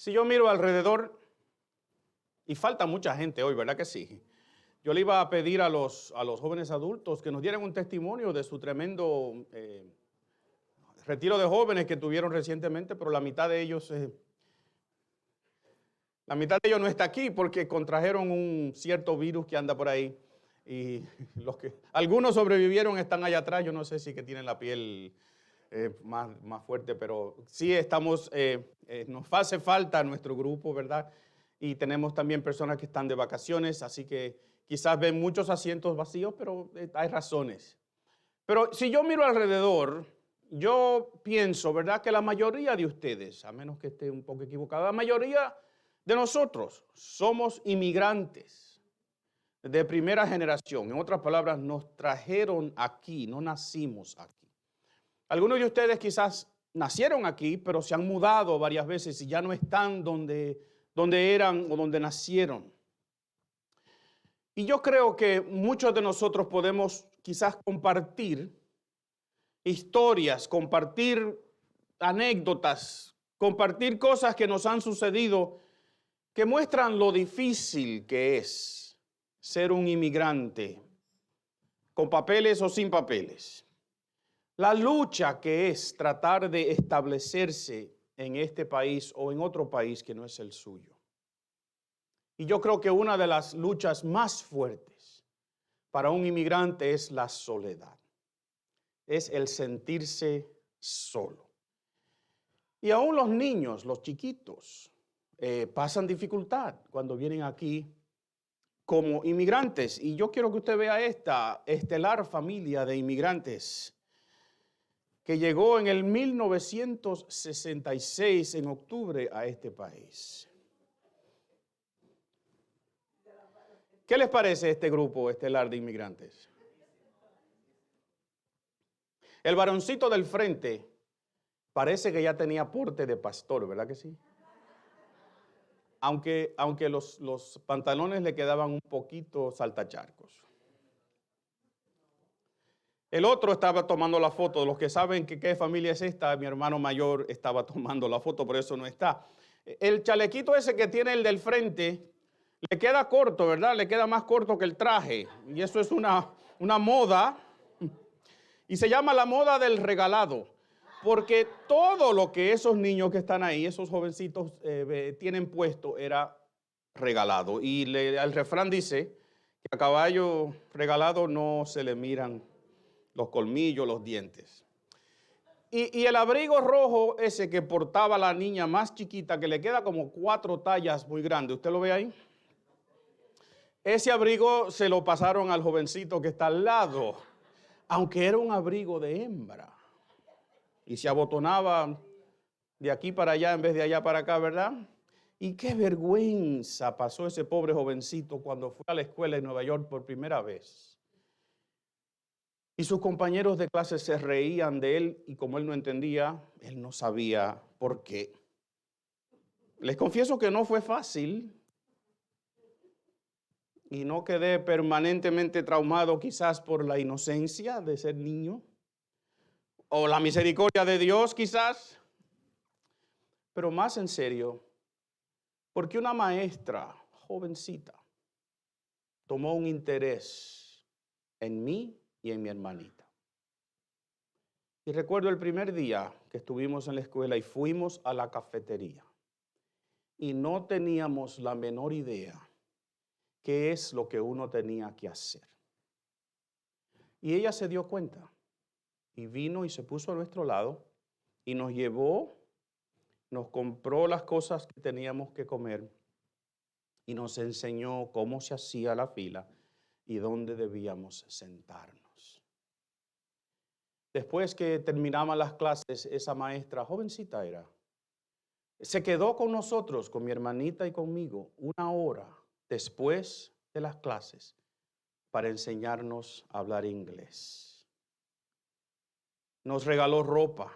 Si yo miro alrededor, y falta mucha gente hoy, ¿verdad que sí? Yo le iba a pedir a los jóvenes adultos que nos dieran un testimonio de su tremendo retiro de jóvenes que tuvieron recientemente, pero la mitad de ellos no está aquí porque contrajeron un cierto virus que anda por ahí. Y algunos sobrevivieron, están allá atrás. Yo no sé si que tienen la piel más fuerte, pero sí nos hace falta nuestro grupo, ¿verdad? Y tenemos también personas que están de vacaciones, así que quizás ven muchos asientos vacíos, pero hay razones. Pero si yo miro alrededor, yo pienso, ¿verdad?, que la mayoría de ustedes, a menos que esté un poco equivocado, la mayoría de nosotros somos inmigrantes de primera generación. En otras palabras, nos trajeron aquí, no nacimos aquí. Algunos de ustedes quizás nacieron aquí, pero se han mudado varias veces y ya no están donde eran o donde nacieron. Y yo creo que muchos de nosotros podemos quizás compartir historias, compartir anécdotas, compartir cosas que nos han sucedido que muestran lo difícil que es ser un inmigrante, con papeles o sin papeles. La lucha que es tratar de establecerse en este país o en otro país que no es el suyo. Y yo creo que una de las luchas más fuertes para un inmigrante es la soledad. Es el sentirse solo. Y aún los niños, los chiquitos, pasan dificultad cuando vienen aquí como inmigrantes. Y yo quiero que usted vea esta estelar familia de inmigrantes que llegó en el 1966, en octubre, a este país. ¿Qué les parece este grupo estelar de inmigrantes? El varoncito del frente parece que ya tenía porte de pastor, ¿verdad que sí? Aunque los pantalones le quedaban un poquito saltacharcos. El otro estaba tomando la foto. Los que saben qué familia es esta, mi hermano mayor estaba tomando la foto, por eso no está. El chalequito ese que tiene el del frente le queda corto, ¿verdad? Le queda más corto que el traje. Y eso es una moda. Y se llama la moda del regalado. Porque todo lo que esos niños que están ahí, esos jovencitos tienen puesto era regalado. Y el refrán dice que a caballo regalado no se le miran los colmillos, los dientes. Y el abrigo rojo ese que portaba la niña más chiquita, que le queda como 4 tallas muy grande, ¿usted lo ve ahí? Ese abrigo se lo pasaron al jovencito que está al lado, aunque era un abrigo de hembra. Y se abotonaba de aquí para allá en vez de allá para acá, ¿verdad? Y qué vergüenza pasó ese pobre jovencito cuando fue a la escuela en Nueva York por primera vez. Y sus compañeros de clase se reían de él y como él no entendía, él no sabía por qué. Les confieso que no fue fácil y no quedé permanentemente traumado quizás por la inocencia de ser niño o la misericordia de Dios quizás, pero más en serio, porque una maestra jovencita tomó un interés en mí y en mi hermanita. Y recuerdo el primer día que estuvimos en la escuela y fuimos a la cafetería y no teníamos la menor idea qué es lo que uno tenía que hacer. Y ella se dio cuenta y vino y se puso a nuestro lado y nos llevó, nos compró las cosas que teníamos que comer y nos enseñó cómo se hacía la fila y dónde debíamos sentarnos. Después que terminaban las clases, esa maestra, jovencita era, se quedó con nosotros, con mi hermanita y conmigo, 1 hora después de las clases para enseñarnos a hablar inglés. Nos regaló ropa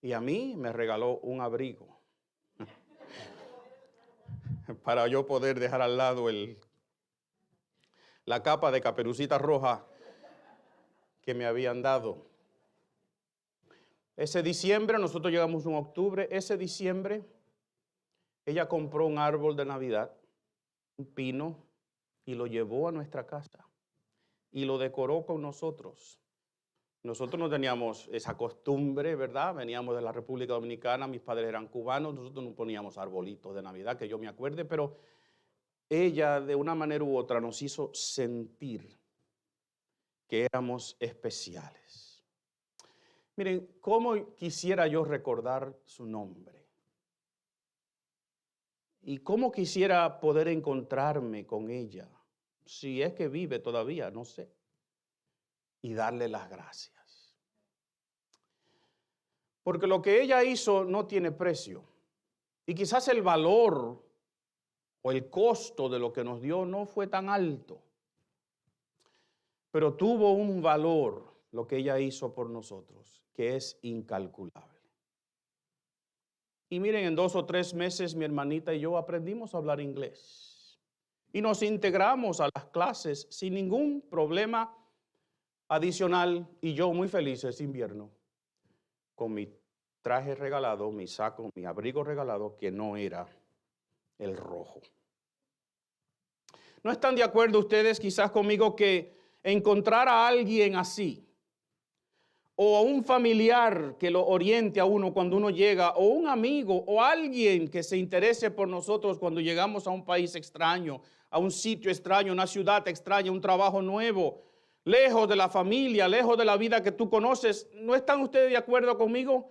y a mí me regaló un abrigo para yo poder dejar al lado la capa de Caperucita Roja que me habían dado. Ese diciembre, nosotros llegamos en octubre, ese diciembre ella compró un árbol de Navidad, un pino, y lo llevó a nuestra casa y lo decoró con nosotros. Nosotros no teníamos esa costumbre, ¿verdad? Veníamos de la República Dominicana, mis padres eran cubanos, nosotros no poníamos arbolitos de Navidad, que yo me acuerde, pero ella de una manera u otra nos hizo sentir que éramos especiales. Miren, cómo quisiera yo recordar su nombre. Y cómo quisiera poder encontrarme con ella, si es que vive todavía, no sé, y darle las gracias. Porque lo que ella hizo no tiene precio. Y quizás el valor o el costo de lo que nos dio no fue tan alto. Pero tuvo un valor lo que ella hizo por nosotros, que es incalculable. Y miren, en 2 o 3 meses mi hermanita y yo aprendimos a hablar inglés. Y nos integramos a las clases sin ningún problema adicional. Y yo muy feliz ese invierno con mi traje regalado, mi saco, mi abrigo regalado, que no era el rojo. ¿No están de acuerdo ustedes quizás conmigo que encontrar a alguien así, o a un familiar que lo oriente a uno cuando uno llega, o un amigo, o alguien que se interese por nosotros cuando llegamos a un país extraño, a un sitio extraño, una ciudad extraña, un trabajo nuevo, lejos de la familia, lejos de la vida que tú conoces? ¿No están ustedes de acuerdo conmigo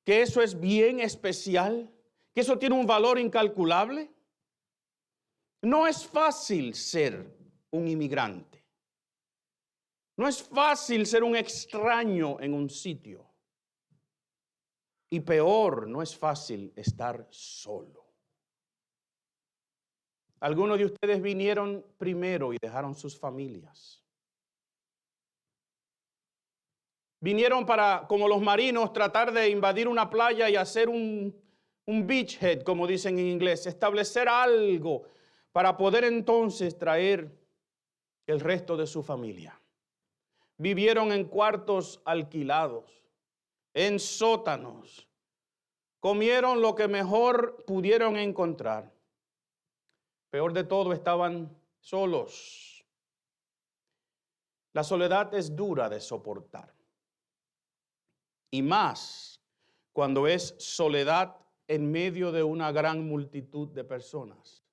que eso es bien especial? ¿Que eso tiene un valor incalculable? No es fácil ser un inmigrante. No es fácil ser un extraño en un sitio. Y peor, no es fácil estar solo. Algunos de ustedes vinieron primero y dejaron sus familias. Vinieron para, como los marinos, tratar de invadir una playa y hacer un beachhead, como dicen en inglés, establecer algo para poder entonces traer el resto de su familia. Vivieron en cuartos alquilados, en sótanos. Comieron lo que mejor pudieron encontrar. Peor de todo, estaban solos. La soledad es dura de soportar. Y más cuando es soledad en medio de una gran multitud de personas.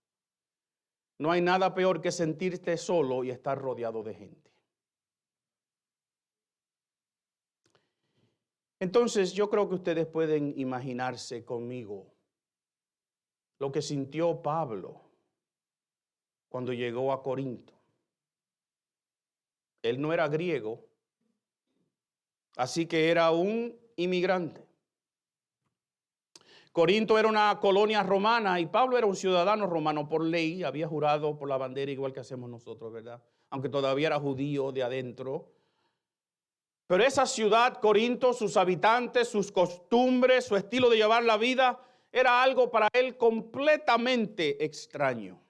No hay nada peor que sentirte solo y estar rodeado de gente. Entonces, yo creo que ustedes pueden imaginarse conmigo lo que sintió Pablo cuando llegó a Corinto. Él no era griego, así que era un inmigrante. Corinto era una colonia romana y Pablo era un ciudadano romano por ley, había jurado por la bandera igual que hacemos nosotros, ¿verdad? Aunque todavía era judío de adentro. Pero esa ciudad, Corinto, sus habitantes, sus costumbres, su estilo de llevar la vida, era algo para él completamente extraño.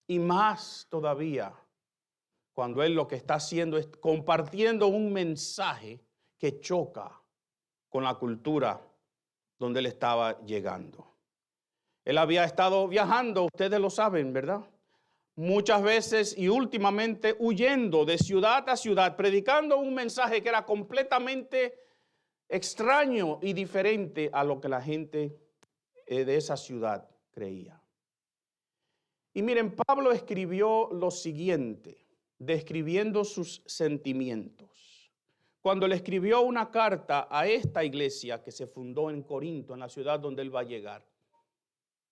Y más todavía, cuando él lo que está haciendo es compartiendo un mensaje que choca con la cultura donde él estaba llegando. Él había estado viajando, ustedes lo saben, ¿verdad? Muchas veces y últimamente huyendo de ciudad a ciudad, predicando un mensaje que era completamente extraño y diferente a lo que la gente de esa ciudad creía. Y miren, Pablo escribió lo siguiente, describiendo sus sentimientos. Cuando le escribió una carta a esta iglesia que se fundó en Corinto, en la ciudad donde él va a llegar.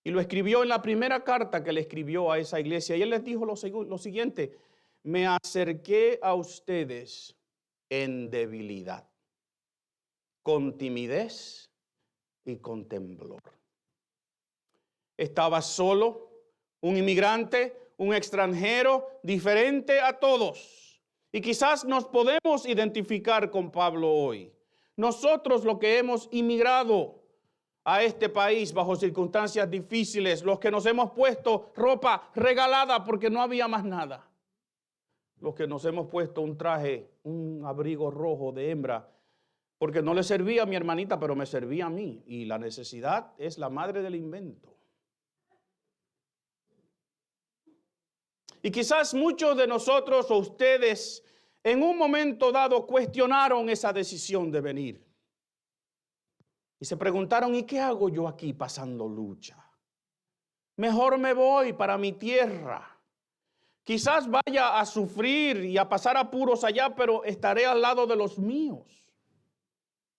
Y lo escribió en la primera carta que le escribió a esa iglesia. Y él les dijo lo siguiente: me acerqué a ustedes en debilidad, con timidez y con temblor. Estaba solo, un inmigrante, un extranjero, diferente a todos. Y quizás nos podemos identificar con Pablo hoy. Nosotros los que hemos inmigrado a este país bajo circunstancias difíciles, los que nos hemos puesto ropa regalada porque no había más nada, los que nos hemos puesto un traje, un abrigo rojo de hembra, porque no le servía a mi hermanita, pero me servía a mí, y la necesidad es la madre del invento. Y quizás muchos de nosotros o ustedes en un momento dado cuestionaron esa decisión de venir. Y se preguntaron, ¿y qué hago yo aquí pasando lucha? Mejor me voy para mi tierra. Quizás vaya a sufrir y a pasar apuros allá, pero estaré al lado de los míos.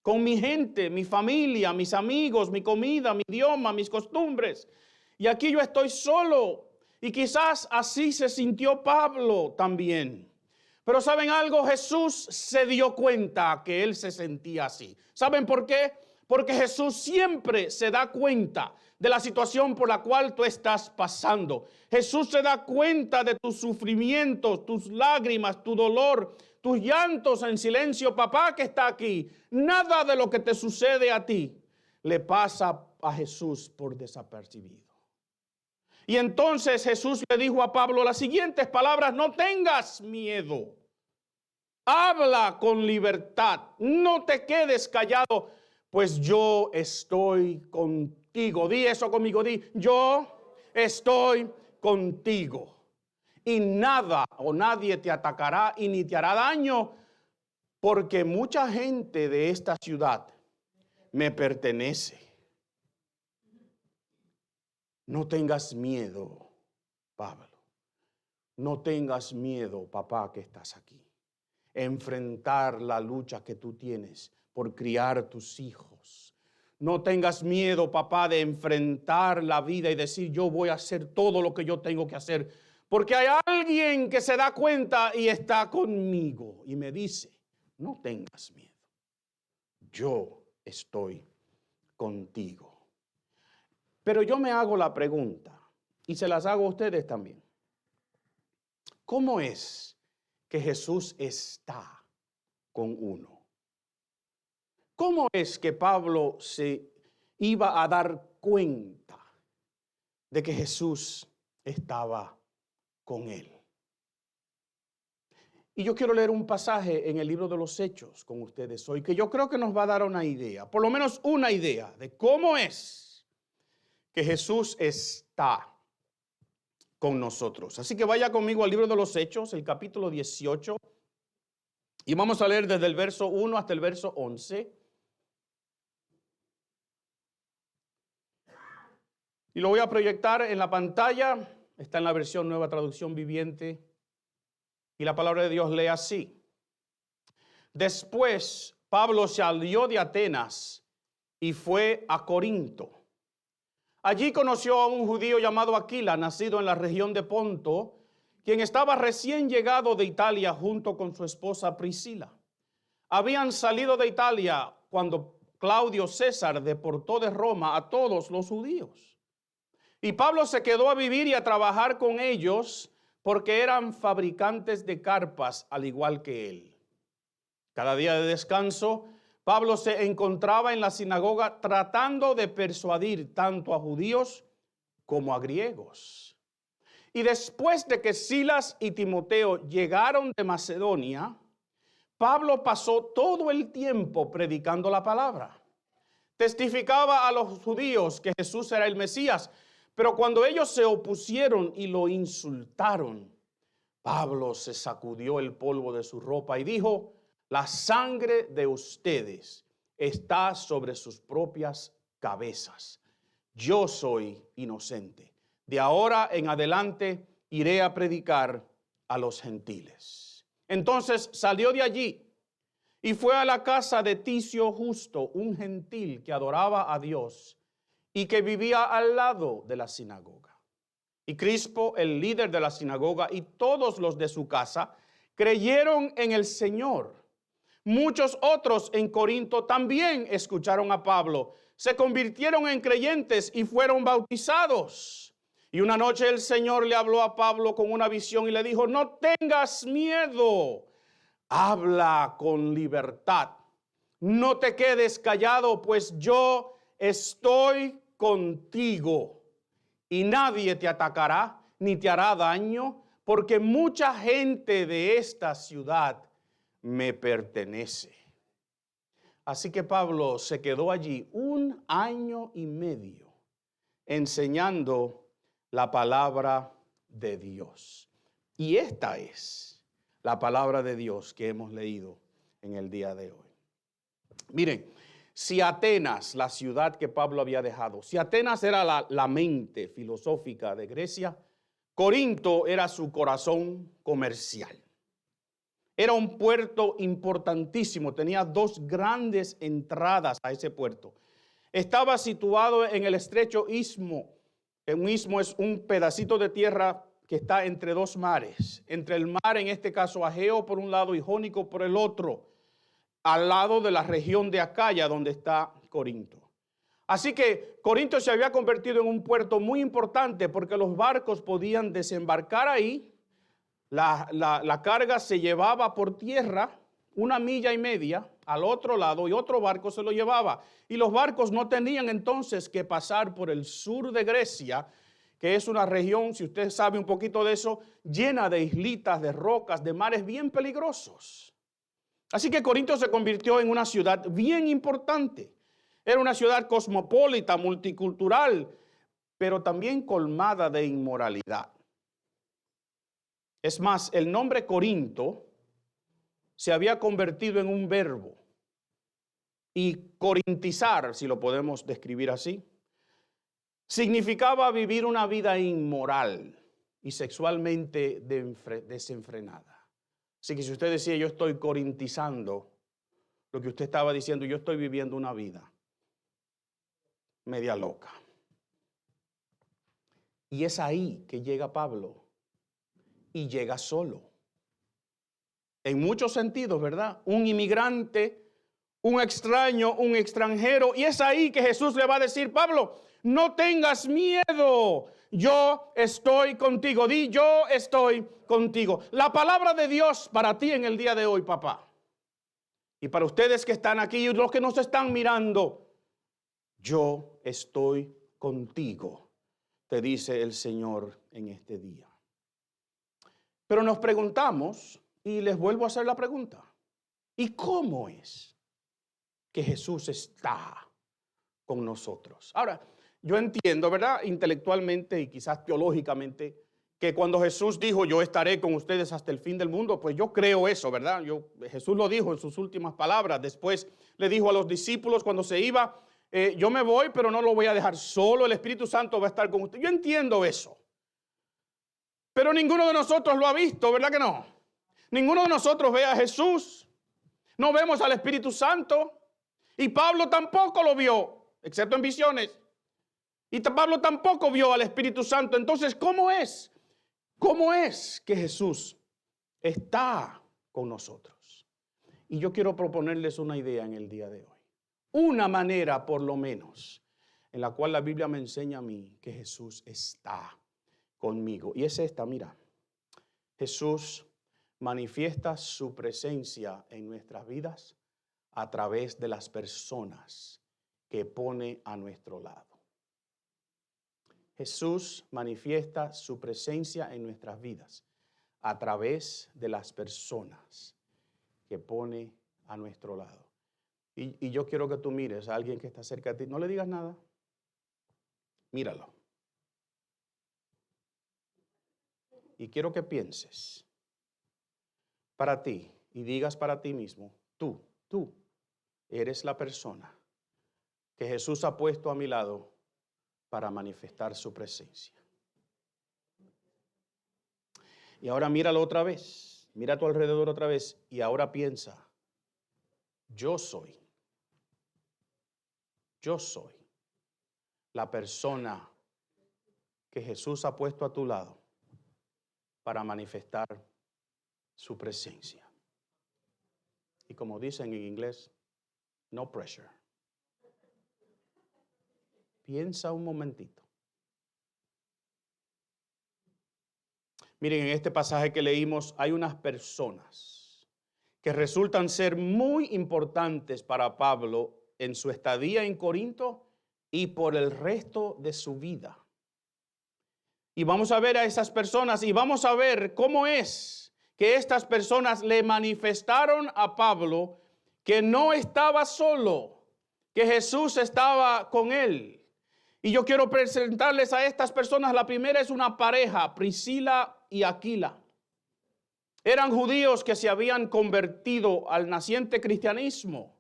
Con mi gente, mi familia, mis amigos, mi comida, mi idioma, mis costumbres. Y aquí yo estoy solo. Y quizás así se sintió Pablo también. Pero ¿saben algo? Jesús se dio cuenta que él se sentía así. ¿Saben por qué? Porque Jesús siempre se da cuenta de la situación por la cual tú estás pasando. Jesús se da cuenta de tus sufrimientos, tus lágrimas, tu dolor, tus llantos en silencio. Papá que está aquí, nada de lo que te sucede a ti le pasa a Jesús por desapercibido. Y entonces Jesús le dijo a Pablo las siguientes palabras: no tengas miedo, habla con libertad, no te quedes callado, pues yo estoy contigo. Di eso conmigo, di, yo estoy contigo. Y nada o nadie te atacará y ni te hará daño, porque mucha gente de esta ciudad me pertenece. No tengas miedo, Pablo. No tengas miedo, papá, que estás aquí. Enfrentar la lucha que tú tienes por criar tus hijos. No tengas miedo, papá, de enfrentar la vida y decir, yo voy a hacer todo lo que yo tengo que hacer. Porque hay alguien que se da cuenta y está conmigo y me dice, no tengas miedo. Yo estoy contigo. Pero yo me hago la pregunta, y se las hago a ustedes también. ¿Cómo es que Jesús está con uno? ¿Cómo es que Pablo se iba a dar cuenta de que Jesús estaba con él? Y yo quiero leer un pasaje en el libro de los Hechos con ustedes hoy, que yo creo que nos va a dar una idea, por lo menos una idea de cómo es que Jesús está con nosotros. Así que vaya conmigo al libro de los Hechos, el capítulo 18, y vamos a leer desde el verso 1 hasta el verso 11. Y lo voy a proyectar en la pantalla, está en la versión Nueva Traducción Viviente, y la palabra de Dios lee así. Después Pablo salió de Atenas y fue a Corinto. Allí conoció a un judío llamado Aquila, nacido en la región de Ponto, quien estaba recién llegado de Italia junto con su esposa Priscila. Habían salido de Italia cuando Claudio César deportó de Roma a todos los judíos. Y Pablo se quedó a vivir y a trabajar con ellos porque eran fabricantes de carpas al igual que él. Cada día de descanso, Pablo se encontraba en la sinagoga tratando de persuadir tanto a judíos como a griegos. Y después de que Silas y Timoteo llegaron de Macedonia, Pablo pasó todo el tiempo predicando la palabra. Testificaba a los judíos que Jesús era el Mesías, pero cuando ellos se opusieron y lo insultaron, Pablo se sacudió el polvo de su ropa y dijo: la sangre de ustedes está sobre sus propias cabezas. Yo soy inocente. De ahora en adelante iré a predicar a los gentiles. Entonces salió de allí y fue a la casa de Ticio Justo, un gentil que adoraba a Dios y que vivía al lado de la sinagoga. Y Crispo, el líder de la sinagoga, y todos los de su casa creyeron en el Señor. Muchos otros en Corinto también escucharon a Pablo, se convirtieron en creyentes y fueron bautizados. Y una noche el Señor le habló a Pablo con una visión y le dijo: no tengas miedo, habla con libertad, no te quedes callado, pues yo estoy contigo y nadie te atacará ni te hará daño, porque mucha gente de esta ciudad me pertenece. Así que Pablo se quedó allí 1 año y medio enseñando la palabra de Dios. Y esta es la palabra de Dios que hemos leído en el día de hoy. Miren, si Atenas, la ciudad que Pablo había dejado, si Atenas era la mente filosófica de Grecia, Corinto era su corazón comercial. Era un puerto importantísimo, tenía dos grandes entradas a ese puerto. Estaba situado en el estrecho istmo. Un istmo es un pedacito de tierra que está entre dos mares. Entre el mar, en este caso Ageo por un lado y Jónico por el otro, al lado de la región de Acaya donde está Corinto. Así que Corinto se había convertido en un puerto muy importante porque los barcos podían desembarcar ahí. La carga se llevaba por tierra 1,5 millas al otro lado y otro barco se lo llevaba. Y los barcos no tenían entonces que pasar por el sur de Grecia, que es una región, si usted sabe un poquito de eso, llena de islitas, de rocas, de mares bien peligrosos. Así que Corinto se convirtió en una ciudad bien importante. Era una ciudad cosmopolita, multicultural, pero también colmada de inmoralidad. Es más, el nombre Corinto se había convertido en un verbo. Y corintizar, si lo podemos describir así, significaba vivir una vida inmoral y sexualmente desenfrenada. Así que si usted decía yo estoy corintizando, lo que usted estaba diciendo, yo estoy viviendo una vida media loca. Y es ahí que llega Pablo. Y llega solo. En muchos sentidos, ¿verdad? Un inmigrante, un extraño, un extranjero. Y es ahí que Jesús le va a decir, Pablo, no tengas miedo. Yo estoy contigo. Di, yo estoy contigo. La palabra de Dios para ti en el día de hoy, papá. Y para ustedes que están aquí y los que nos están mirando, yo estoy contigo, te dice el Señor en este día. Pero nos preguntamos, y les vuelvo a hacer la pregunta, ¿y cómo es que Jesús está con nosotros? Ahora, yo entiendo, ¿verdad? Intelectualmente y quizás teológicamente, que cuando Jesús dijo, yo estaré con ustedes hasta el fin del mundo, pues yo creo eso, ¿verdad? Jesús lo dijo en sus últimas palabras. Después le dijo a los discípulos cuando se iba, yo me voy, pero no lo voy a dejar solo, el Espíritu Santo va a estar con ustedes. Yo entiendo eso. Pero ninguno de nosotros lo ha visto, ¿verdad que no? Ninguno de nosotros ve a Jesús. No vemos al Espíritu Santo. Y Pablo tampoco lo vio, excepto en visiones. Y Pablo tampoco vio al Espíritu Santo. Entonces, ¿cómo es? ¿Cómo es que Jesús está con nosotros? Y yo quiero proponerles una idea en el día de hoy. Una manera, por lo menos, en la cual la Biblia me enseña a mí que Jesús está conmigo. Y es esta, mira. Jesús manifiesta su presencia en nuestras vidas a través de las personas que pone a nuestro lado. Jesús manifiesta su presencia en nuestras vidas a través de las personas que pone a nuestro lado. Y yo quiero que tú mires a alguien que está cerca de ti. No le digas nada. Míralo. Y quiero que pienses para ti y digas para ti mismo, tú eres la persona que Jesús ha puesto a mi lado para manifestar su presencia. Y ahora míralo otra vez, mira a tu alrededor otra vez y ahora piensa, yo soy la persona que Jesús ha puesto a tu lado para manifestar su presencia. Y como dicen en inglés, no pressure. Piensa un momentito. Miren, en este pasaje que leímos hay unas personas que resultan ser muy importantes para Pablo en su estadía en Corinto y por el resto de su vida. Y vamos a ver a esas personas y vamos a ver cómo es que estas personas le manifestaron a Pablo que no estaba solo, que Jesús estaba con él. Y yo quiero presentarles a estas personas. La primera es una pareja, Priscila y Aquila. Eran judíos que se habían convertido al naciente cristianismo.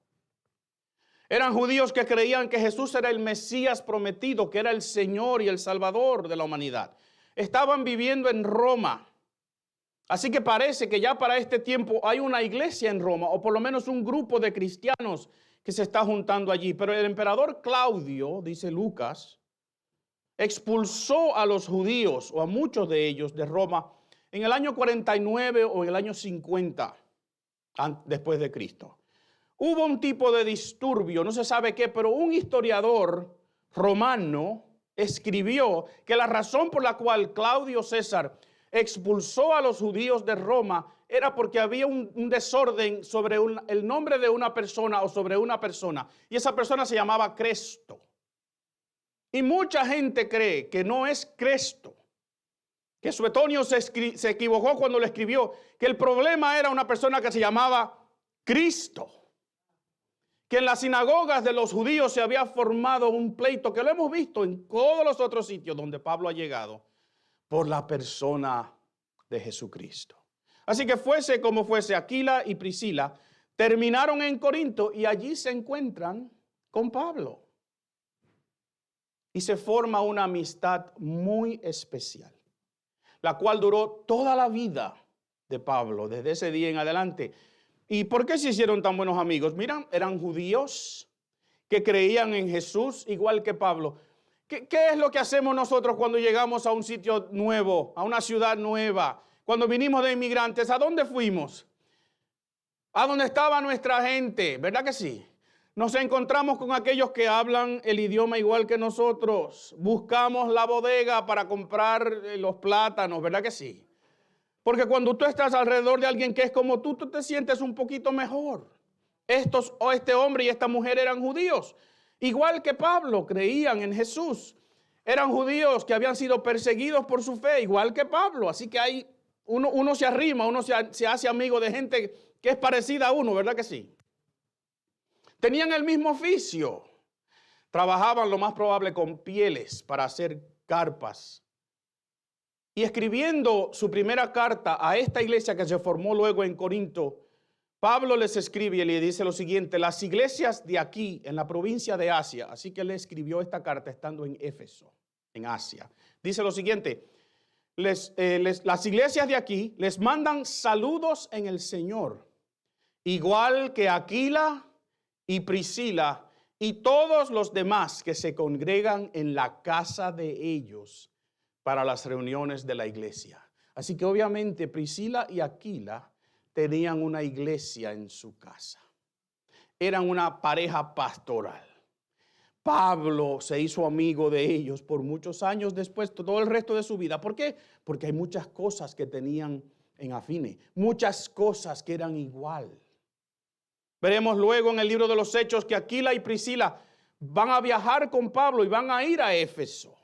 Eran judíos que creían que Jesús era el Mesías prometido, que era el Señor y el Salvador de la humanidad. Estaban viviendo en Roma. Así que parece que ya para este tiempo hay una iglesia en Roma, o por lo menos un grupo de cristianos que se está juntando allí. Pero el emperador Claudio, dice Lucas, expulsó a los judíos, o a muchos de ellos, de Roma en el año 49 o en el año 50 después de Cristo. Hubo un tipo de disturbio, no se sabe qué, pero un historiador romano escribió que la razón por la cual Claudio César expulsó a los judíos de Roma era porque había un desorden sobre el nombre de una persona o sobre una persona. Y esa persona se llamaba Cresto. Y mucha gente cree que no es Cresto, que Suetonio se equivocó cuando lo escribió, que el problema era una persona que se llamaba Cristo. Que en las sinagogas de los judíos se había formado un pleito, que lo hemos visto en todos los otros sitios donde Pablo ha llegado, por la persona de Jesucristo. Así que fuese como fuese, Aquila y Priscila terminaron en Corinto y allí se encuentran con Pablo. Y se forma una amistad muy especial, la cual duró toda la vida de Pablo, desde ese día en adelante. ¿Y por qué se hicieron tan buenos amigos? Miran, eran judíos que creían en Jesús igual que Pablo. ¿Qué es lo que hacemos nosotros cuando llegamos a un sitio nuevo, a una ciudad nueva? Cuando vinimos de inmigrantes, ¿a dónde fuimos? A donde estaba nuestra gente, ¿verdad que sí? Nos encontramos con aquellos que hablan el idioma igual que nosotros. Buscamos la bodega para comprar los plátanos, ¿verdad que sí? Porque cuando tú estás alrededor de alguien que es como tú te sientes un poquito mejor. Este hombre y esta mujer eran judíos. Igual que Pablo, creían en Jesús. Eran judíos que habían sido perseguidos por su fe, igual que Pablo. Así que uno se arrima, uno se hace amigo de gente que es parecida a uno, ¿verdad que sí? Tenían el mismo oficio. Trabajaban lo más probable con pieles para hacer carpas. Y escribiendo su primera carta a esta iglesia que se formó luego en Corinto, Pablo les escribe y le dice lo siguiente: las iglesias de aquí, en la provincia de Asia, así que él escribió esta carta estando en Éfeso, en Asia. Dice lo siguiente: las iglesias de aquí les mandan saludos en el Señor, igual que Aquila y Priscila y todos los demás que se congregan en la casa de ellos para las reuniones de la iglesia. Así que obviamente Priscila y Aquila tenían una iglesia en su casa. Eran una pareja pastoral. Pablo se hizo amigo de ellos por muchos años después, todo el resto de su vida. ¿Por qué? Porque hay muchas cosas que tenían en afines, muchas cosas que eran igual. Veremos luego en el libro de los Hechos que Aquila y Priscila van a viajar con Pablo y van a ir a Éfeso.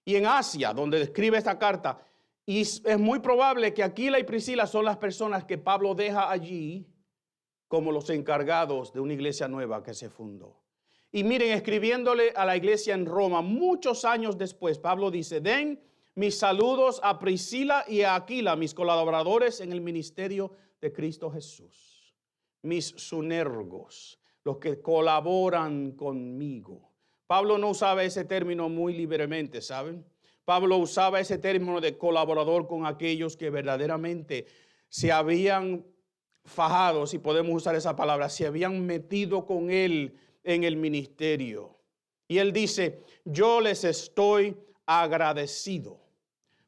Y en Asia, donde escribe esta carta, y es muy probable que Aquila y Priscila son las personas que Pablo deja allí como los encargados de una iglesia nueva que se fundó. Y miren, escribiéndole a la iglesia en Roma, muchos años después, Pablo dice: den mis saludos a Priscila y a Aquila, mis colaboradores en el ministerio de Cristo Jesús, mis sunergos, los que colaboran conmigo. Pablo no usaba ese término muy libremente, ¿saben? Pablo usaba ese término de colaborador con aquellos que verdaderamente se habían fajado, si podemos usar esa palabra, se habían metido con él en el ministerio. Y él dice: yo les estoy agradecido,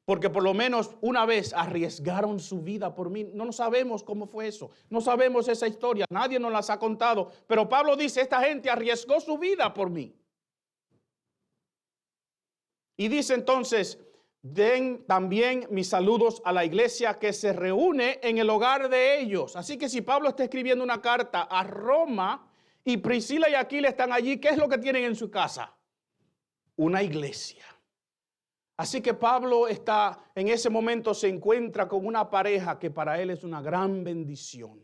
porque por lo menos una vez arriesgaron su vida por mí. No sabemos cómo fue eso, no sabemos esa historia, nadie nos las ha contado, pero Pablo dice: esta gente arriesgó su vida por mí. Y dice entonces: den también mis saludos a la iglesia que se reúne en el hogar de ellos. Así que si Pablo está escribiendo una carta a Roma y Priscila y Aquila están allí, ¿qué es lo que tienen en su casa? Una iglesia. Así que Pablo está en ese momento, se encuentra con una pareja que para él es una gran bendición.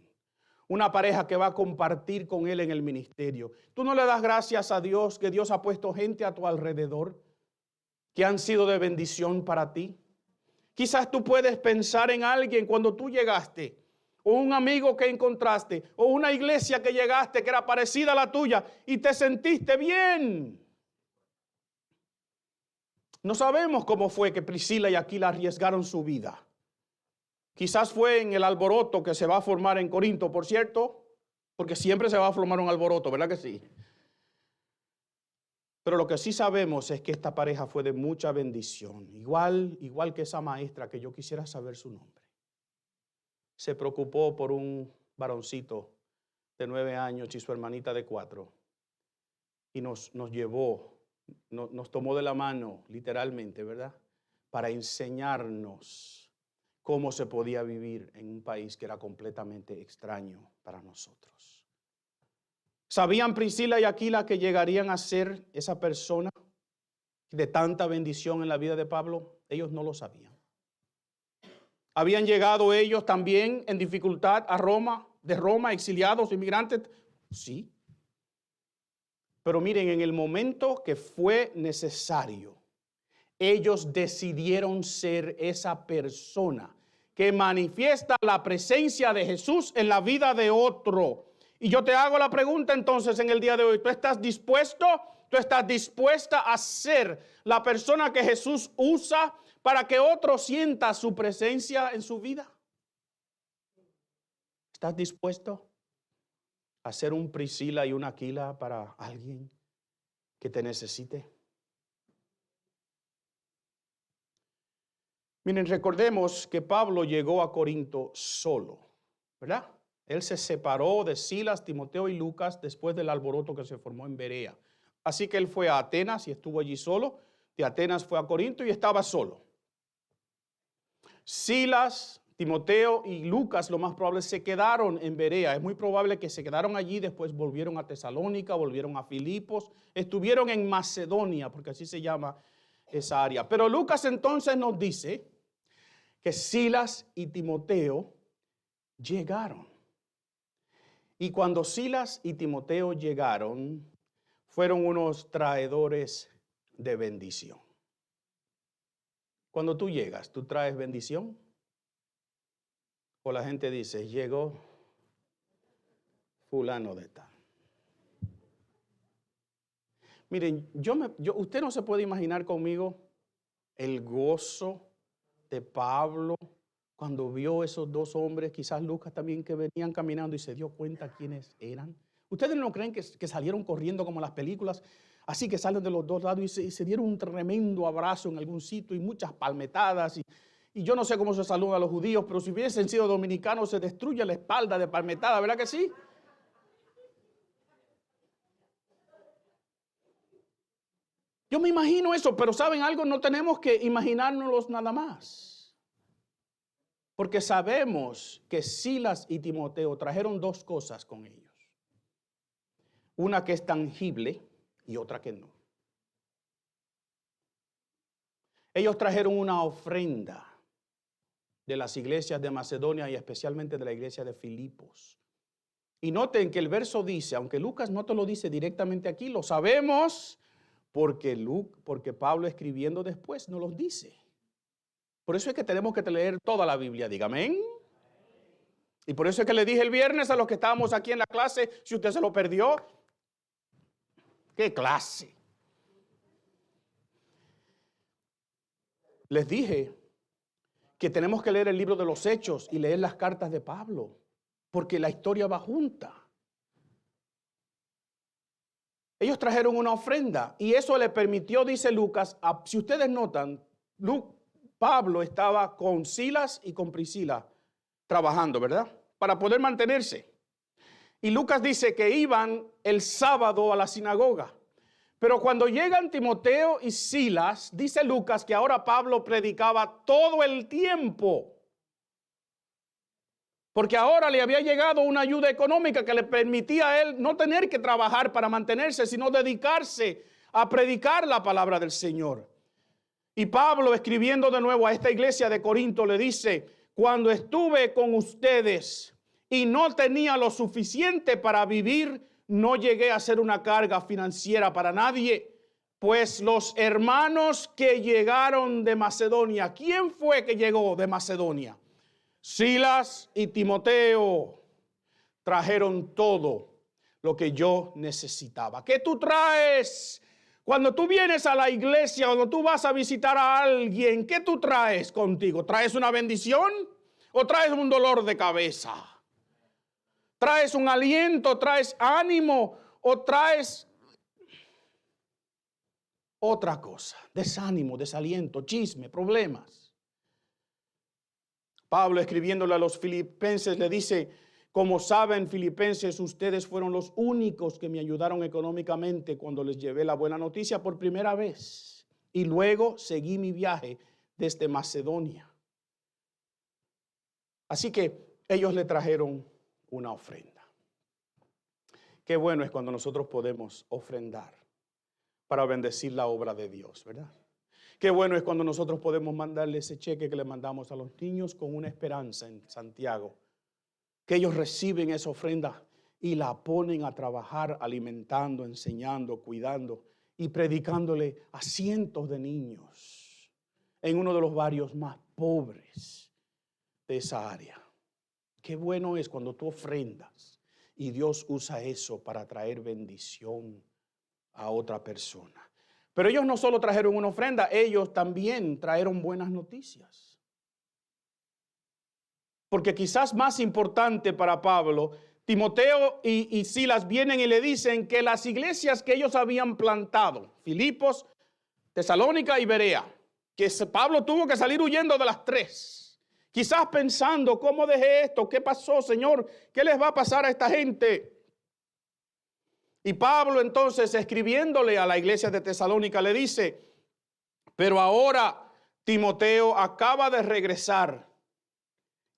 Una pareja que va a compartir con él en el ministerio. ¿Tú no le das gracias a Dios que Dios ha puesto gente a tu alrededor que han sido de bendición para ti? Quizás tú puedes pensar en alguien cuando tú llegaste, o un amigo que encontraste, o una iglesia que llegaste que era parecida a la tuya y te sentiste bien. No sabemos cómo fue que Priscila y Aquila arriesgaron su vida. Quizás fue en el alboroto que se va a formar en Corinto, por cierto, porque siempre se va a formar un alboroto, ¿verdad que sí? Pero lo que sí sabemos es que esta pareja fue de mucha bendición, igual que esa maestra que yo quisiera saber su nombre. Se preocupó por un varoncito de 9 años y su hermanita de 4 y nos llevó, nos tomó de la mano, literalmente, ¿verdad? Para enseñarnos cómo se podía vivir en un país que era completamente extraño para nosotros. ¿Sabían Priscila y Aquila que llegarían a ser esa persona de tanta bendición en la vida de Pablo? Ellos no lo sabían. ¿Habían llegado ellos también en dificultad a Roma, de Roma, exiliados, inmigrantes? Sí. Pero miren, en el momento que fue necesario, ellos decidieron ser esa persona que manifiesta la presencia de Jesús en la vida de otro. Y yo te hago la pregunta entonces en el día de hoy, ¿tú estás dispuesto? ¿Tú estás dispuesta a ser la persona que Jesús usa para que otro sienta su presencia en su vida? ¿Estás dispuesto a ser un Priscila y un Aquila para alguien que te necesite? Miren, recordemos que Pablo llegó a Corinto solo, ¿verdad? Él se separó de Silas, Timoteo y Lucas después del alboroto que se formó en Berea. Así que él fue a Atenas y estuvo allí solo. De Atenas fue a Corinto y estaba solo. Silas, Timoteo y Lucas, lo más probable, se quedaron en Berea. Es muy probable que se quedaron allí, después volvieron a Tesalónica, volvieron a Filipos, estuvieron en Macedonia, porque así se llama esa área. Pero Lucas entonces nos dice que Silas y Timoteo llegaron. Y cuando Silas y Timoteo llegaron, fueron unos traidores de bendición. Cuando tú llegas, ¿tú traes bendición? O la gente dice, llegó fulano de tal. Miren, usted no se puede imaginar conmigo el gozo de Pablo cuando vio esos dos hombres, quizás Lucas también, que venían caminando y se dio cuenta quiénes eran. ¿Ustedes no creen que salieron corriendo como en las películas? Así que salen de los dos lados y se dieron un tremendo abrazo en algún sitio y muchas palmetadas. Y yo no sé cómo se saludan a los judíos, pero si hubiesen sido dominicanos se destruye la espalda de palmetada, ¿verdad que sí? Yo me imagino eso, pero ¿saben algo? No tenemos que imaginárnoslos nada más. Porque sabemos que Silas y Timoteo trajeron dos cosas con ellos. Una que es tangible y otra que no. Ellos trajeron una ofrenda de las iglesias de Macedonia y especialmente de la iglesia de Filipos. Y noten que el verso dice, aunque Lucas no te lo dice directamente aquí, lo sabemos porque Pablo escribiendo después nos los dice. Por eso es que tenemos que leer toda la Biblia, dígame. Y por eso es que le dije el viernes a los que estábamos aquí en la clase, si usted se lo perdió, ¿qué clase? Les dije que tenemos que leer el libro de los Hechos y leer las cartas de Pablo, porque la historia va junta. Ellos trajeron una ofrenda y eso le permitió, dice Lucas, si ustedes notan, Pablo estaba con Silas y con Priscila trabajando, ¿verdad? Para poder mantenerse. Y Lucas dice que iban el sábado a la sinagoga. Pero cuando llegan Timoteo y Silas, dice Lucas que ahora Pablo predicaba todo el tiempo. Porque ahora le había llegado una ayuda económica que le permitía a él no tener que trabajar para mantenerse, sino dedicarse a predicar la palabra del Señor. Y Pablo, escribiendo de nuevo a esta iglesia de Corinto, le dice, cuando estuve con ustedes y no tenía lo suficiente para vivir, no llegué a ser una carga financiera para nadie, pues los hermanos que llegaron de Macedonia, ¿quién fue que llegó de Macedonia? Silas y Timoteo trajeron todo lo que yo necesitaba. ¿Qué tú traes? Cuando tú vienes a la iglesia, cuando tú vas a visitar a alguien, ¿qué tú traes contigo? ¿Traes una bendición o traes un dolor de cabeza? ¿Traes un aliento, traes ánimo o traes otra cosa? Desánimo, desaliento, chisme, problemas. Pablo, escribiéndole a los filipenses, le dice: como saben, filipenses, ustedes fueron los únicos que me ayudaron económicamente cuando les llevé la buena noticia por primera vez. Y luego seguí mi viaje desde Macedonia. Así que ellos le trajeron una ofrenda. Qué bueno es cuando nosotros podemos ofrendar para bendecir la obra de Dios, ¿verdad? Qué bueno es cuando nosotros podemos mandarle ese cheque que le mandamos a los niños con una esperanza en Santiago, que ellos reciben esa ofrenda y la ponen a trabajar alimentando, enseñando, cuidando y predicándole a cientos de niños en uno de los barrios más pobres de esa área. Qué bueno es cuando tú ofrendas y Dios usa eso para traer bendición a otra persona. Pero ellos no solo trajeron una ofrenda, ellos también trajeron buenas noticias. Porque quizás más importante para Pablo, Timoteo y Silas vienen y le dicen que las iglesias que ellos habían plantado, Filipos, Tesalónica y Berea, que Pablo tuvo que salir huyendo de las tres, quizás pensando: ¿cómo dejé esto? ¿Qué pasó, Señor? ¿Qué les va a pasar a esta gente? Y Pablo entonces, escribiéndole a la iglesia de Tesalónica, le dice: pero ahora Timoteo acaba de regresar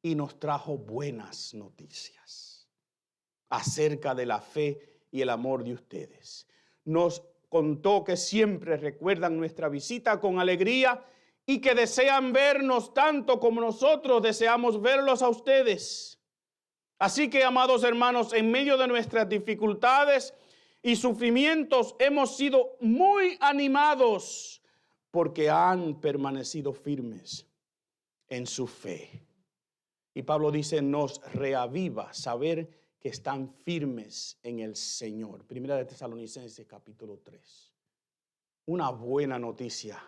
y nos trajo buenas noticias acerca de la fe y el amor de ustedes. Nos contó que siempre recuerdan nuestra visita con alegría y que desean vernos tanto como nosotros deseamos verlos a ustedes. Así que, amados hermanos, en medio de nuestras dificultades y sufrimientos hemos sido muy animados porque han permanecido firmes en su fe. Y Pablo dice: nos reaviva saber que están firmes en el Señor. Primera de Tesalonicenses capítulo 3. Una buena noticia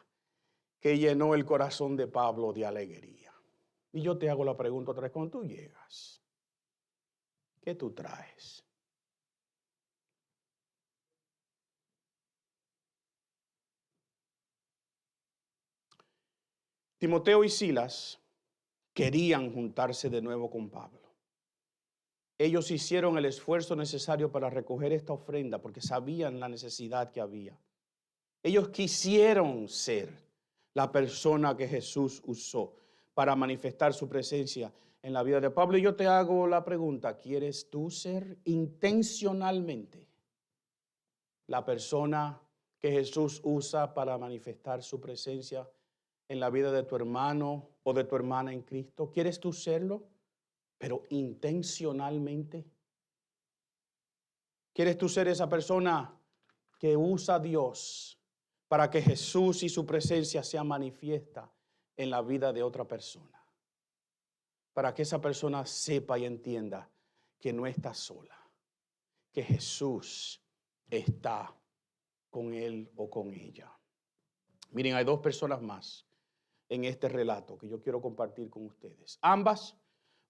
que llenó el corazón de Pablo de alegría. Y yo te hago la pregunta otra vez: cuando tú llegas, ¿qué tú traes? Timoteo y Silas querían juntarse de nuevo con Pablo. Ellos hicieron el esfuerzo necesario para recoger esta ofrenda porque sabían la necesidad que había. Ellos quisieron ser la persona que Jesús usó para manifestar su presencia en la vida de Pablo. Y yo te hago la pregunta: ¿quieres tú ser intencionalmente la persona que Jesús usa para manifestar su presencia en la vida de tu hermano o de tu hermana en Cristo? ¿Quieres tú serlo, pero intencionalmente? ¿Quieres tú ser esa persona que usa a Dios para que Jesús y su presencia sea manifiesta en la vida de otra persona? Para que esa persona sepa y entienda que no está sola, que Jesús está con él o con ella. Miren, hay dos personas más en este relato que yo quiero compartir con ustedes. Ambas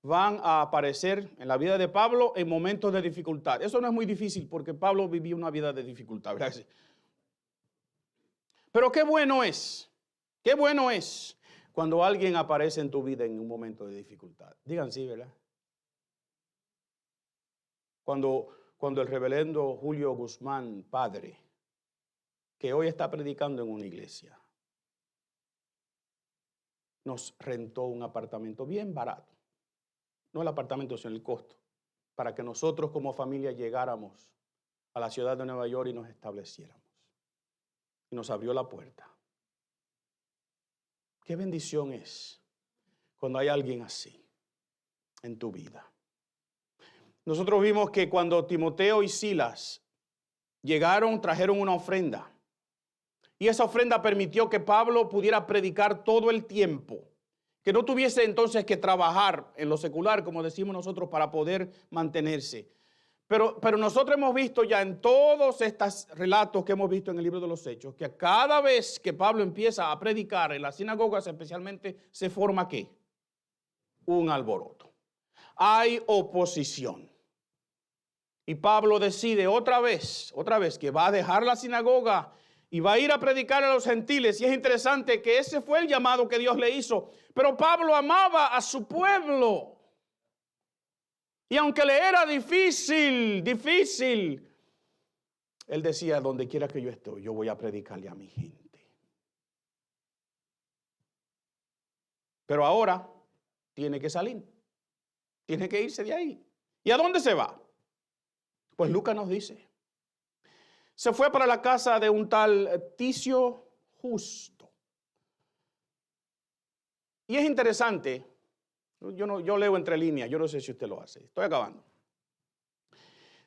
van a aparecer en la vida de Pablo en momentos de dificultad. Eso no es muy difícil porque Pablo vivió una vida de dificultad, ¿verdad? Pero qué bueno es cuando alguien aparece en tu vida en un momento de dificultad. Digan sí, ¿verdad? Cuando el reverendo Julio Guzmán, padre, que hoy está predicando en una iglesia, nos rentó un apartamento bien barato. No el apartamento, sino el costo, para que nosotros como familia llegáramos a la ciudad de Nueva York y nos estableciéramos. Y nos abrió la puerta. Qué bendición es cuando hay alguien así en tu vida. Nosotros vimos que cuando Timoteo y Silas llegaron, trajeron una ofrenda. Y esa ofrenda permitió que Pablo pudiera predicar todo el tiempo, que no tuviese entonces que trabajar en lo secular, como decimos nosotros, para poder mantenerse. Pero nosotros hemos visto ya en todos estos relatos que hemos visto en el libro de los Hechos, que cada vez que Pablo empieza a predicar en las sinagogas especialmente, se forma ¿qué? Un alboroto. Hay oposición. Y Pablo decide otra vez que va a dejar la sinagoga y va a ir a predicar a los gentiles. Y es interesante que ese fue el llamado que Dios le hizo. Pero Pablo amaba a su pueblo. Y aunque le era difícil, él decía, donde quiera que yo esté, yo voy a predicarle a mi gente. Pero ahora tiene que salir. Tiene que irse de ahí. ¿Y a dónde se va? Pues Lucas nos dice. Se fue para la casa de un tal Ticio Justo. Y es interesante, yo leo entre líneas, yo no sé si usted lo hace, estoy acabando.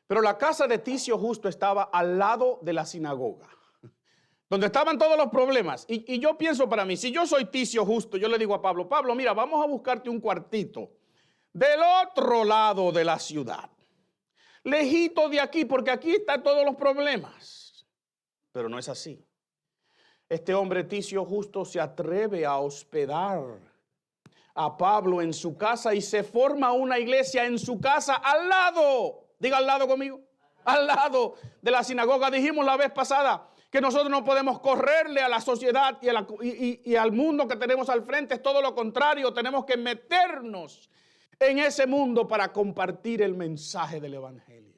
Pero la casa de Ticio Justo estaba al lado de la sinagoga, donde estaban todos los problemas. Y yo pienso para mí, si yo soy Ticio Justo, yo le digo a Pablo, mira, vamos a buscarte un cuartito del otro lado de la ciudad, lejito de aquí, porque aquí están todos los problemas. Pero no es así. Este hombre Ticio Justo se atreve a hospedar a Pablo en su casa y se forma una iglesia en su casa al lado. Diga al lado conmigo. Al lado de la sinagoga. Dijimos la vez pasada que nosotros no podemos correrle a la sociedad y al mundo que tenemos al frente. Es todo lo contrario. Tenemos que meternos en ese mundo para compartir el mensaje del evangelio.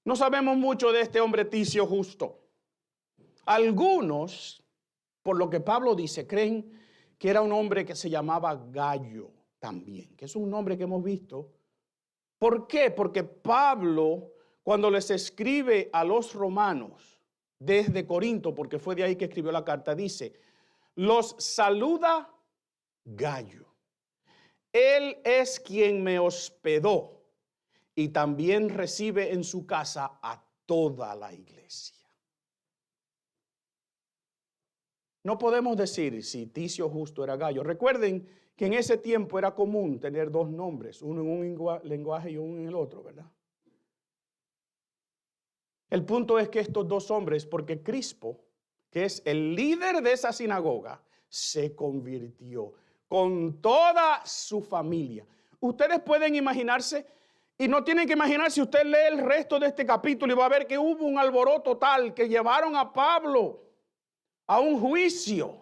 No sabemos mucho de este hombre Ticio Justo. Algunos, por lo que Pablo dice, creen que era un hombre que se llamaba Gallo también, que es un nombre que hemos visto. ¿Por qué? Porque Pablo, cuando les escribe a los romanos desde Corinto, porque fue de ahí que escribió la carta, dice, los saluda Gallo. Él es quien me hospedó y también recibe en su casa a toda la iglesia. No podemos decir si Ticio Justo era Gallo. Recuerden que en ese tiempo era común tener dos nombres, uno en un lenguaje y uno en el otro, ¿verdad? El punto es que estos dos hombres, porque Crispo, que es el líder de esa sinagoga, se convirtió con toda su familia. Ustedes pueden imaginarse, y no tienen que imaginar si usted lee el resto de este capítulo y va a ver que hubo un alboroto tal que llevaron a Pablo a un juicio.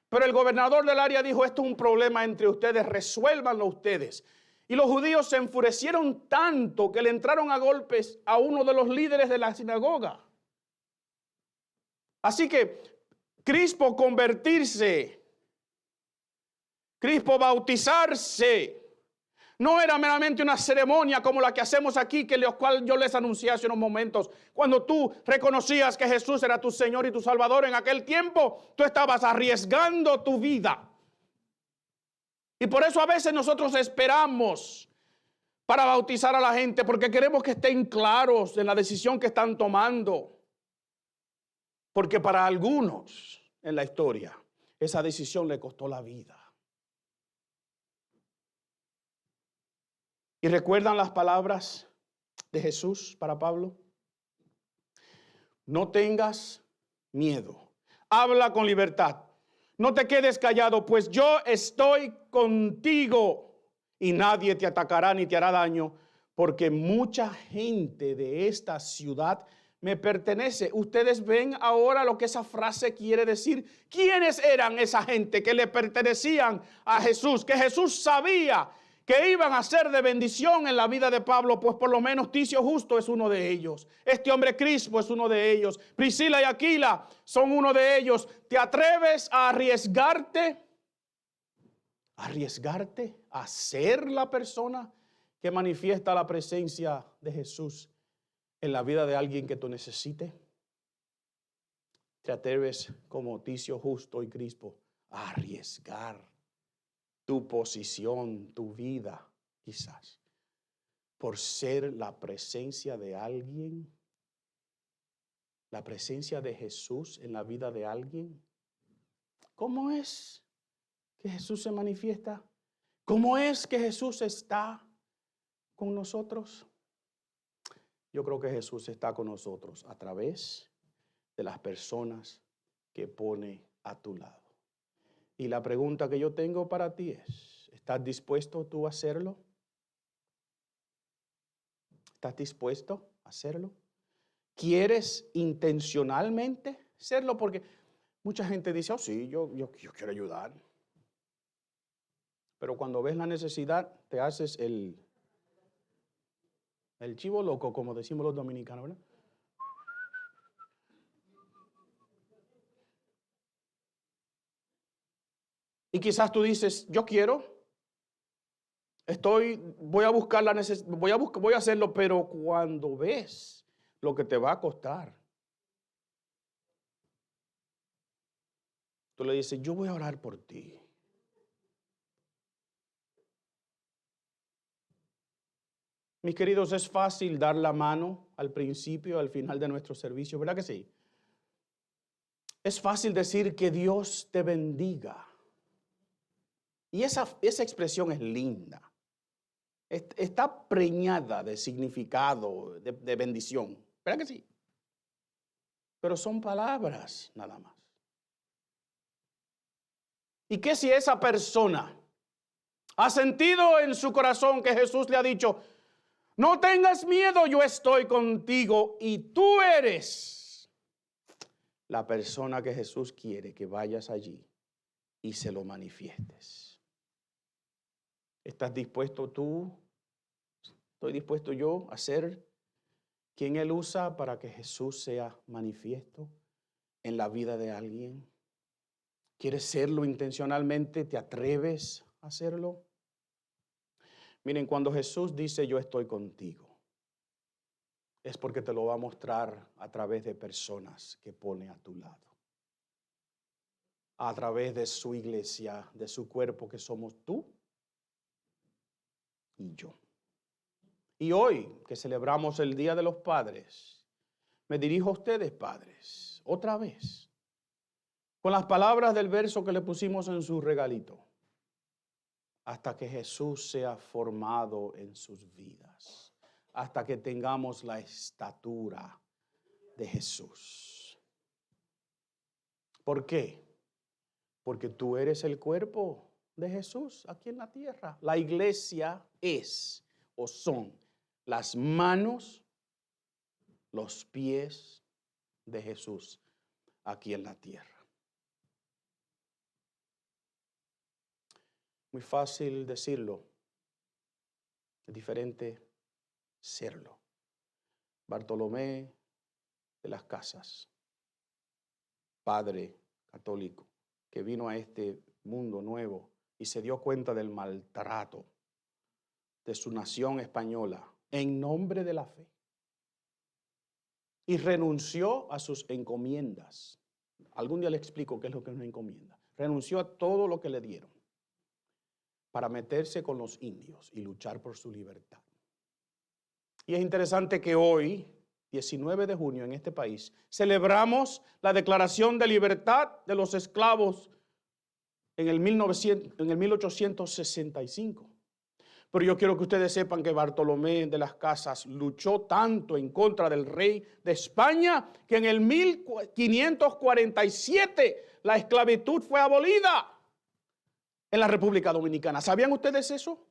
Pero el gobernador del área dijo, esto es un problema entre ustedes, resuélvanlo ustedes. Y los judíos se enfurecieron tanto que le entraron a golpes a uno de los líderes de la sinagoga. Así que Crispo convertirse, Crispo bautizarse, no era meramente una ceremonia como la que hacemos aquí, que la cual yo les anuncié hace unos momentos. Cuando tú reconocías que Jesús era tu Señor y tu Salvador en aquel tiempo, tú estabas arriesgando tu vida. Y por eso a veces nosotros esperamos para bautizar a la gente, porque queremos que estén claros en la decisión que están tomando. Porque para algunos en la historia, esa decisión le costó la vida. ¿Y recuerdan las palabras de Jesús para Pablo? No tengas miedo. Habla con libertad. No te quedes callado, pues yo estoy contigo y nadie te atacará ni te hará daño, porque mucha gente de esta ciudad me pertenece. Ustedes ven ahora lo que esa frase quiere decir. ¿Quiénes eran esa gente que le pertenecían a Jesús? Que Jesús sabía que iban a ser de bendición en la vida de Pablo, pues por lo menos Ticio Justo es uno de ellos. Este hombre Crispo es uno de ellos. Priscila y Aquila son uno de ellos. ¿Te atreves a arriesgarte? ¿Arriesgarte a ser la persona que manifiesta la presencia de Jesús en la vida de alguien que tú necesites? ¿Te atreves como Ticio Justo y Crispo a arriesgar tu posición, tu vida, quizás, por ser la presencia de alguien la presencia de Jesús en la vida de alguien? ¿Cómo es que Jesús se manifiesta? ¿Cómo es que Jesús está con nosotros? Yo creo que Jesús está con nosotros a través de las personas que pone a tu lado. Y la pregunta que yo tengo para ti es, ¿estás dispuesto tú a hacerlo? ¿Estás dispuesto a hacerlo? ¿Quieres intencionalmente hacerlo? Porque mucha gente dice, oh sí, yo quiero ayudar. Pero cuando ves la necesidad, te haces el chivo loco, como decimos los dominicanos, ¿verdad? Y quizás tú dices, yo quiero, voy a buscar la necesidad, voy a hacerlo, pero cuando ves lo que te va a costar, tú le dices, yo voy a orar por ti. Mis queridos, es fácil dar la mano al principio, al final de nuestro servicio, ¿verdad que sí? Es fácil decir que Dios te bendiga. Y esa expresión es linda. Está preñada de significado, de bendición. ¿Verdad que sí? Pero son palabras nada más. ¿Y qué si esa persona ha sentido en su corazón que Jesús le ha dicho, no tengas miedo, yo estoy contigo y tú eres la persona que Jesús quiere que vayas allí y se lo manifiestes? ¿Estás dispuesto tú? ¿Estoy dispuesto yo a ser quien Él usa para que Jesús sea manifiesto en la vida de alguien? ¿Quieres serlo intencionalmente? ¿Te atreves a hacerlo? Miren, cuando Jesús dice yo estoy contigo, es porque te lo va a mostrar a través de personas que pone a tu lado. A través de su iglesia, de su cuerpo que somos tú y yo. Y hoy que celebramos el Día de los Padres, me dirijo a ustedes, padres, otra vez, con las palabras del verso que le pusimos en su regalito, hasta que Jesús sea formado en sus vidas, hasta que tengamos la estatura de Jesús. ¿Por qué? Porque tú eres el cuerpo de Jesús aquí en la tierra. La iglesia es o son las manos, los pies de Jesús aquí en la tierra. Muy fácil decirlo, es diferente serlo. Bartolomé de las Casas, padre católico, que vino a este mundo nuevo y se dio cuenta del maltrato de su nación española en nombre de la fe. Y renunció a sus encomiendas. Algún día le explico qué es lo que es una encomienda. Renunció a todo lo que le dieron para meterse con los indios y luchar por su libertad. Y es interesante que hoy, 19 de junio, en este país, celebramos la declaración de libertad de los esclavos en el 1865. Pero yo quiero que ustedes sepan que Bartolomé de las Casas luchó tanto en contra del rey de España que en el 1547 la esclavitud fue abolida en la República Dominicana. ¿Sabían ustedes eso?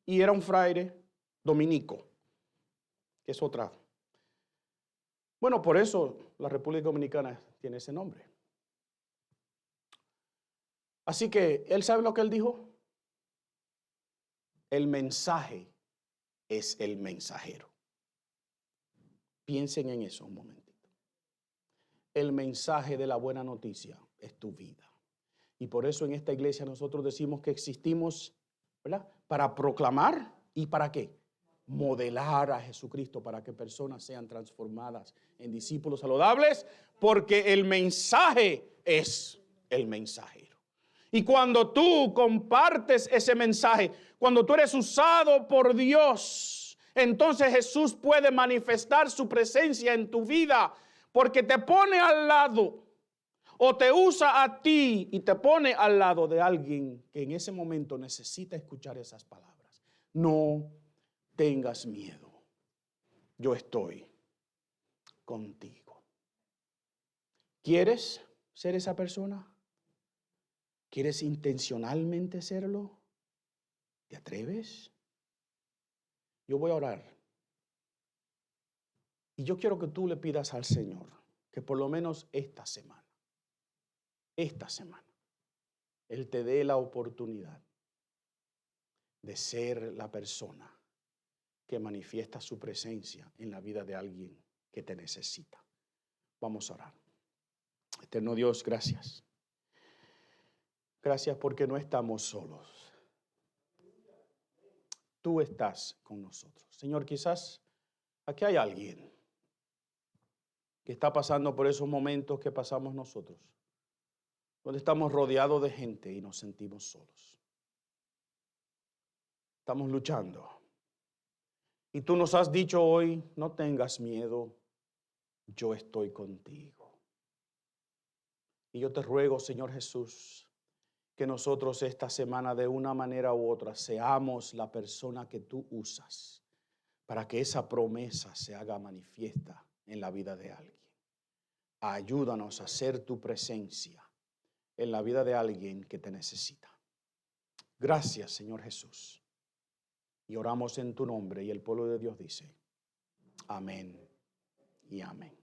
Y era un fraile dominico, que es otra. Bueno, por eso la República Dominicana tiene ese nombre. Así que, ¿él sabe lo que él dijo? El mensaje es el mensajero. Piensen en eso un momentito. El mensaje de la buena noticia es tu vida. Y por eso en esta iglesia nosotros decimos que existimos, ¿verdad?, para proclamar y ¿para qué? Modelar a Jesucristo para que personas sean transformadas en discípulos saludables, porque el mensaje es el mensajero. Y cuando tú compartes ese mensaje, cuando tú eres usado por Dios entonces Jesús puede manifestar su presencia en tu vida, porque te pone al lado o te usa a ti y te pone al lado de alguien que en ese momento necesita escuchar esas palabras. No tengas miedo, yo estoy contigo. ¿Quieres ser esa persona? ¿Quieres intencionalmente serlo? ¿Te atreves? Yo voy a orar. Y yo quiero que tú le pidas al Señor que por lo menos esta semana, Él te dé la oportunidad de ser la persona que manifiesta su presencia en la vida de alguien que te necesita. Vamos a orar. Eterno Dios, gracias. Gracias porque no estamos solos. Tú estás con nosotros. Señor, quizás aquí hay alguien que está pasando por esos momentos que pasamos nosotros, donde estamos rodeados de gente y nos sentimos solos. Estamos luchando. Y tú nos has dicho hoy, no tengas miedo, yo estoy contigo. Y yo te ruego, Señor Jesús, que nosotros esta semana de una manera u otra seamos la persona que tú usas para que esa promesa se haga manifiesta en la vida de alguien. Ayúdanos a hacer tu presencia en la vida de alguien que te necesita. Gracias, Señor Jesús. Y oramos en tu nombre y el pueblo de Dios dice, amén y amén.